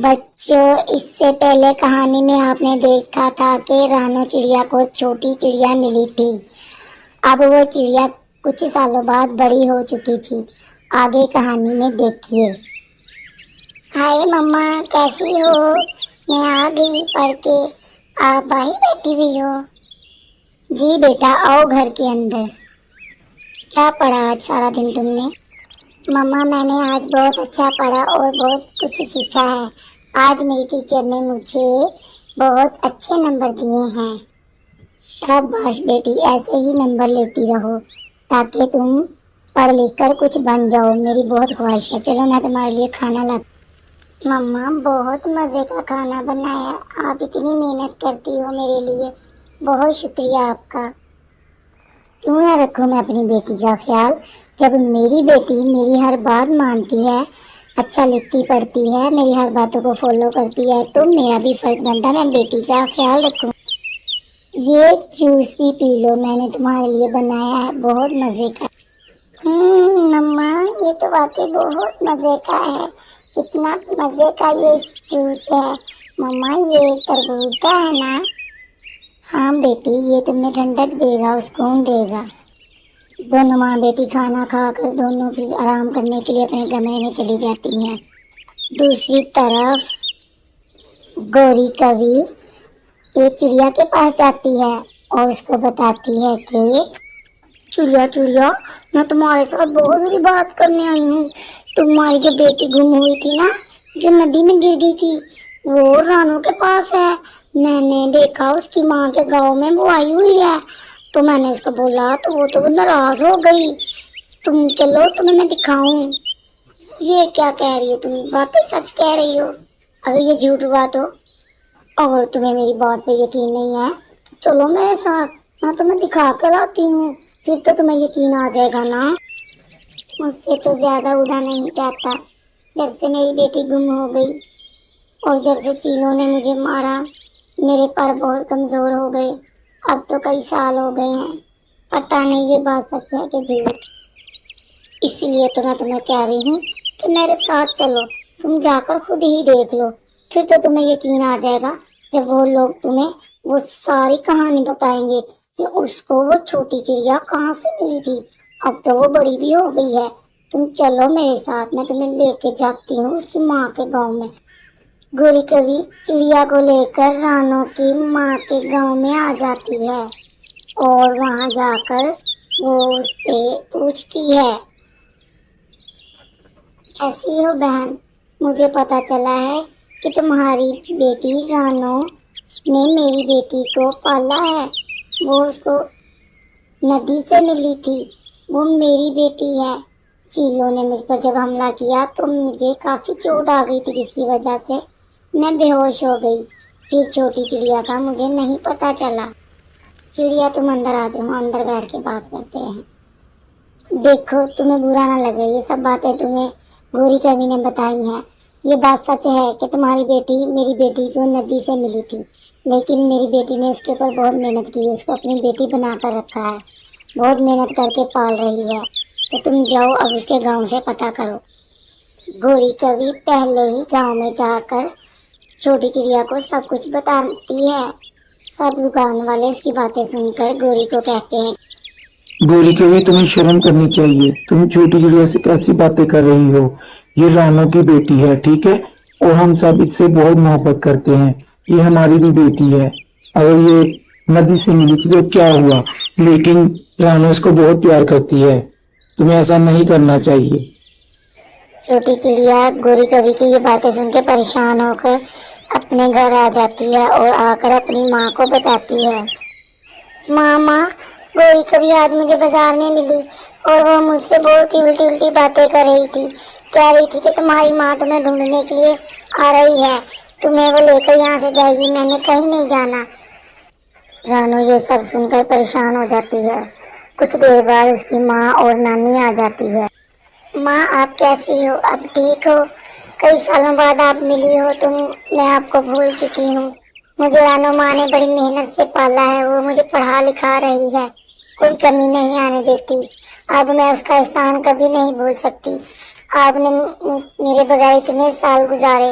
بچوں، اس سے پہلے کہانی میں آپ نے دیکھا تھا کہ رانو چڑیا کو چھوٹی چڑیا ملی تھی۔ اب وہ چڑیا کچھ سالوں بعد بڑی ہو چکی تھی۔ آگے کہانی میں دیکھیے۔ ہائے مما، کیسی ہو؟ میں آ گئی پڑھ کے۔ آپ باہر بیٹھی ہوئی ہو؟ جی بیٹا، آؤ گھر کے اندر۔ کیا پڑھا آج سارا دن تم نے؟ مما، میں نے آج بہت اچھا پڑھا اور بہت کچھ سیکھا ہے۔ آج میری ٹیچر نے مجھے بہت اچھے نمبر دیے ہیں۔ شاباش بیٹی، ایسے ہی نمبر لیتی رہو تاکہ تم پڑھ لکھ کر کچھ بن جاؤ۔ میری بہت خواہش ہے۔ چلو میں تمہارے لیے کھانا لاتی ہوں۔ مما، بہت مزے کا کھانا بنایا۔ آپ اتنی محنت کرتی ہو میرے لیے، بہت شکریہ آپ کا۔ کیوں نہ رکھوں میں اپنی بیٹی کا خیال؟ جب میری بیٹی میری ہر بات مانتی ہے، اچھا لکھتی پڑھتی ہے، میری ہر باتوں کو فالو کرتی ہے، تو میرا بھی فرض بنتا ہے میں بیٹی کا خیال رکھوں۔ یہ جوس بھی پی لو، میں نے تمہارے لیے بنایا ہے، بہت مزے کا۔ مما، یہ تو واقعی بہت مزے کا ہے۔ کتنا مزے کا یہ جوس ہے۔ مما، یہ تربوز کا ہے نا؟ ہاں بیٹی، یہ تمہیں ٹھنڈک دے گا اور سکون دے گا۔ دونوں ماں بیٹی کھانا کھا کر دونوں پھر آرام کرنے کے لیے اپنے کمرے میں چلی جاتی ہیں۔ دوسری طرف گوری کوی ایک چڑیا کے پاس جاتی ہے اور اس کو بتاتی ہے کہ چڑیا، میں تمہارے ساتھ بہت ساری بات کرنے آئی ہوں۔ تمہاری جو بیٹی گم ہوئی تھی نا، جو ندی میں گر گئی تھی، وہ رانو کے پاس ہے۔ میں نے دیکھا اس کی ماں کے گاؤں میں وہ آئی ہوئی ہے، تو میں نے اس کو بولا تو وہ تو ناراض ہو گئی۔ تم چلو، تمہیں میں دکھاؤں۔ یہ کیا کہہ رہی ہو تم؟ واقعی سچ کہہ رہی ہو؟ اگر یہ جھوٹ ہوا تو؟ اور تمہیں میری بات پہ یقین نہیں ہے تو چلو میرے ساتھ، میں تمہیں دکھا کر آتی ہوں، پھر تو تمہیں یقین آ جائے گا نا۔ مجھ سے تو زیادہ اڑا نہیں جاتا، جب سے میری بیٹی گم ہو گئی اور جب سے چیلوں نے مجھے مارا، میرے پر بہت کمزور ہو گئے۔ اب تو کئی سال ہو گئے ہیں، پتہ نہیں یہ بات سچ ہے کہ جھوٹ۔ اس لیے تو میں تمہیں کہہ رہی ہوں کہ میرے ساتھ چلو، تم جا کر خود ہی دیکھ لو، پھر تو تمہیں یقین آ جائے گا جب وہ لوگ تمہیں وہ ساری کہانی بتائیں گے کہ اس کو وہ چھوٹی چڑیا کہاں سے ملی تھی۔ اب تو وہ بڑی بھی ہو گئی ہے۔ تم چلو میرے ساتھ، میں تمہیں لے کے جاتی ہوں اس کی ماں کے گاؤں میں۔ گوری کوی چڑیا کو لے کر رانو کی ماں کے گاؤں میں آ جاتی ہے اور وہاں جا کر وہ اس سے پوچھتی ہے، کیسی ہو بہن؟ مجھے پتا چلا ہے کہ تمہاری بیٹی رانو نے میری بیٹی کو پالا ہے، وہ اس کو ندی سے ملی تھی، وہ میری بیٹی ہے۔ چیلوں نے مجھ پر جب حملہ کیا تو مجھے کافی چوٹ آ گئی تھی، جس کی وجہ سے میں بے ہوش ہو گئی۔ پھر چھوٹی چڑیا کا مجھے نہیں پتا چلا۔ چڑیا، تم اندر آ جاؤ، اندر بیٹھ کے بات کرتے ہیں۔ دیکھو، تمہیں برا نہ لگے، یہ سب باتیں تمہیں گوری کوی نے بتائی ہیں۔ یہ بات سچ ہے کہ تمہاری بیٹی میری بیٹی کو ندی سے ملی تھی، لیکن میری بیٹی نے اس کے اوپر بہت محنت کی، اس کو اپنی بیٹی بنا کر رکھا ہے، بہت محنت کر کے پال رہی ہے۔ تو تم جاؤ اب اس کے گاؤں سے پتہ کرو۔ گوری کوی پہلے ہی گاؤں میں جا کر چھوٹی چڑیا کو سب کچھ بتاتی ہے۔ سب دکان والے اس کی باتیں سن کر گوری کو کہتے ہیں، گوری کوی، تمہیں شرم کرنی چاہیے، تم چھوٹی چڑیا سے کیسی باتیں کر رہی ہو؟ یہ رانو کی بیٹی ہے، ٹھیک ہے، اور ہم سب اس سے بہت محبت کرتے ہیں، یہ ہماری بھی بیٹی ہے۔ اگر یہ ندی سے ملی تھی تو کیا ہوا، لیکن رانو اس کو بہت پیار کرتی ہے، تمہیں ایسا نہیں کرنا چاہیے۔ چھوٹی چڑیا گوری کوی کی یہ باتیں سن کے پریشان ہو کر اپنے گھر آ جاتی ہے اور آ کر اپنی ماں کو بتاتی ہے، ماں، گوری کوی آج مجھے بازار میں ملی اور وہ مجھ سے بہت ہی الٹی باتیں کر رہی تھی، کہہ رہی تھی کہ تمہاری ماں تمہیں ڈھونڈنے کے لیے آ رہی ہے، تمہیں وہ لے کر یہاں سے جائے گی، میں نے کہیں نہیں جانا۔ رانو یہ سب سن کر پریشان ہو جاتی ہے۔ کچھ دیر بعد اس کی ماں اور نانی آ جاتی ہے۔ ماں، آپ کیسی ہو؟ اب ٹھیک ہو؟ کئی سالوں بعد آپ ملی ہو تم، میں آپ کو بھول چکی ہوں۔ مجھے رانو ماں نے بڑی محنت سے پالا ہے، وہ مجھے پڑھا لکھا رہی ہے، کوئی کمی نہیں آنے دیتی۔ اب میں اس کا احسان کبھی نہیں بھول سکتی۔ آپ نے میرے بغیر اتنے سال گزارے،